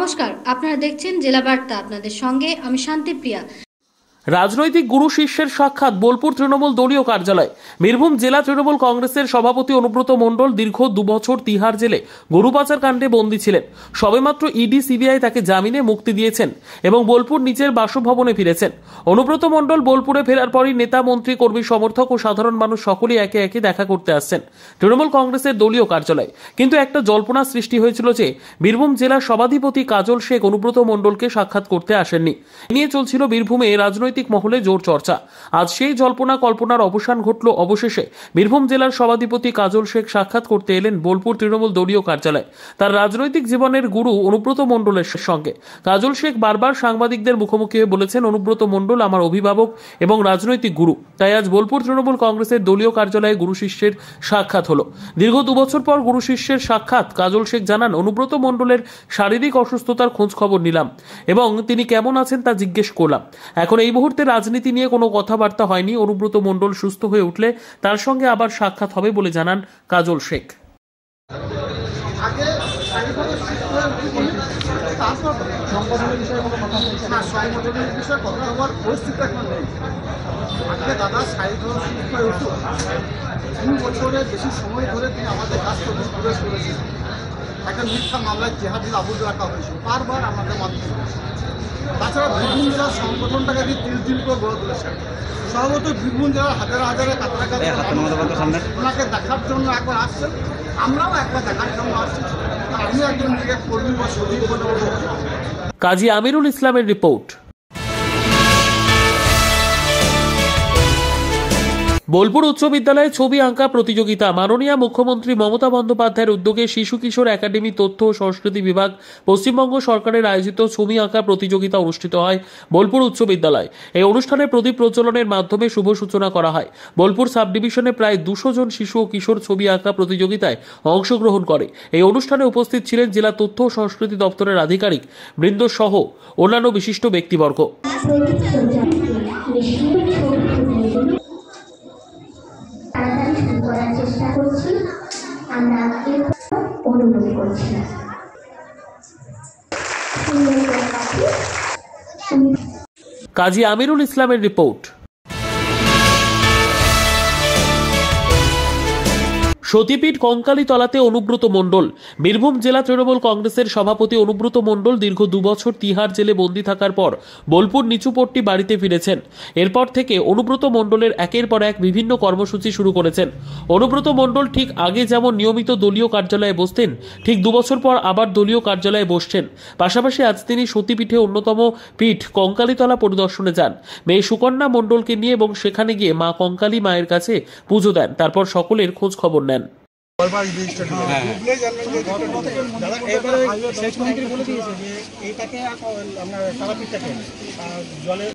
নমস্কার, আপনারা দেখছেন জেলা বার্তা। আপনাদের সঙ্গে আমি শান্তিপ্রিয়া। রাজনৈতিক গুরু শিষ্যের সাক্ষাৎ বোলপুর তৃণমূল দলীয় কার্যালয়। বীরভূম জেলা তৃণমূল কংগ্রেসের সভাপতি অনুব্রত মণ্ডল দীর্ঘ 2 বছর তিহার জেলে গরু পাচার কাণ্ডে বন্দী ছিলেন। সবেমাত্র ইডি সিবিআই তাকে জামিনে মুক্তি দিয়েছেন এবং বোলপুর নিজের বাসভবনে ফিরেছেন। অনুব্রত মণ্ডল বোলপুরে ফেরার পরই নেতা, মন্ত্রী, কর্মী, সমর্থক ও সাধারণ মানুষ সকলেই একে একে দেখা করতে আসছেন তৃণমূল কংগ্রেসের দলীয় কার্যালয়। কিন্তু একটা জল্পনা সৃষ্টি হয়েছিল যে বীরভূম জেলার সভাধিপতি কাজল শেখ অনুব্রত মণ্ডলকে সাক্ষাৎ করতে আসেননি। নিয়ে চলছিল বীরভূমে রাজনৈতিক মহলে জোর চর্চা। আজ সেই জল্পনা কল্পনার অবসান ঘটল। অবশেষে বীরভূম জেলার সভাধিপতি কাজল শেখ সাক্ষাৎ করতে এলেন বোলপুর তৃণমূল দলীয় কার্যালয়ে তার রাজনৈতিক জীবনের গুরু অনুব্রত মণ্ডলের সঙ্গে। কাজল শেখ বারবার সাংবাদিকদের মুখোমুখি হয়ে বলেছেন, অনুব্রত মণ্ডল আমার অভিভাবক এবং রাজনৈতিক গুরু। তাই আজ বোলপুর তৃণমূল কংগ্রেসের দলীয় কার্যালয়ে গুরু শিষ্যের সাক্ষাৎ হলো। দীর্ঘ 2 বছর পর গুরু শিষ্যের সাক্ষাৎ। কাজল শেখ জানান, অনুব্রত মণ্ডলের শারীরিক অসুস্থতার খোঁজ খবর নিলাম এবং তিনি কেমন আছেন তা জিজ্ঞেস করলাম। এখন এই মুহূর্তে রাজনীতি নিয়ে কোনো কথাবার্তা হয়নি। অনুব্রত মণ্ডল সুস্থ হয়ে উঠলে তার সঙ্গে আবার সাক্ষাৎ হবে বলে জানান কাজল শেখ। দাদা শারীরিকভাবে সুস্থ হয়ে উঠুক। 2 বছরের বেশি সময় ধরে তিনি আমাদের কাজ করতে প্রবেশ করেছেন। একটা মিথ্যা মামলায় জেহাদি আবুল রাখা হয়েছে বারবার আমাদের মাধ্যমে। তাছাড়া বীরভূম জেলার সংগঠনটাকে দিয়ে 30 দিন করে গড়ে তুলেছেন। সর্বত বীরভূম জেলার হাজার হাজারে কাছাকাছি ওনাকে দেখার জন্য একবার আসছেন, আমরাও একবার দেখার জন্য আসছি। আমি একজন নিজেকে কর্মী বা সজীব বলে বলবো। কাজী আমিরুল ইসলামের রিপোর্ট। বোলপুর উচ্চ বিদ্যালয়ে ছবি আঁকা প্রতিযোগিতা। মাননীয় মুখ্যমন্ত্রী মমতা বন্দ্যোপাধ্যায়ের উদ্যোগে শিশু কিশোর একাডেমি, তথ্য ও সংস্কৃতি বিভাগ, পশ্চিমবঙ্গ সরকারের আয়োজিত ছবি আঁকা প্রতিযোগিতা অনুষ্ঠিত হয় বোলপুর উচ্চ বিদ্যালয়। এই অনুষ্ঠানে প্রদীপ প্রজ্বলনের মাধ্যমে শুভ সূচনা করা হয়। বোলপুর সাব ডিভিশনে প্রায় 200 জন শিশু ও কিশোর ছবি আঁকা প্রতিযোগিতায় অংশগ্রহণ করে। এই অনুষ্ঠানে উপস্থিত ছিলেন জেলা তথ্য ও সংস্কৃতি দপ্তরের আধিকারিক বৃন্দ সহ অন্যান্য বিশিষ্ট ব্যক্তিবর্গ। করার চেষ্টা করছি, আমরা অনুরোধ করছি। কাজী আমিরুল ইসলামের রিপোর্ট। সতীপীঠ কঙ্কালীতলাতে অনুব্রত মণ্ডল। বীরভূম জেলা তৃণমূল কংগ্রেসের সভাপতি অনুব্রত মণ্ডল দীর্ঘ 2 বছর তিহার জেলে বন্দী থাকার পর বোলপুর নিচুপট্টি বাড়িতে ফিরেছেন। এরপর থেকে অনুব্রত মণ্ডলের একের পর এক বিভিন্ন কর্মসূচি শুরু করেছেন। অনুব্রত মণ্ডল ঠিক আগে যেমন নিয়মিত দলীয় কার্যালয়ে বসতেন, ঠিক 2 বছর পর আবার দলীয় কার্যালয়ে বসছেন। পাশাপাশি আজ তিনি সতীপীঠে অন্যতম পীঠ কঙ্কালীতলা পরিদর্শনে যান মেয়ে সুকন্যা মণ্ডলকে নিয়ে এবং সেখানে গিয়ে মা কঙ্কালী মায়ের কাছে পুজো দেন। তারপর সকলের খোঁজ খবর নেন।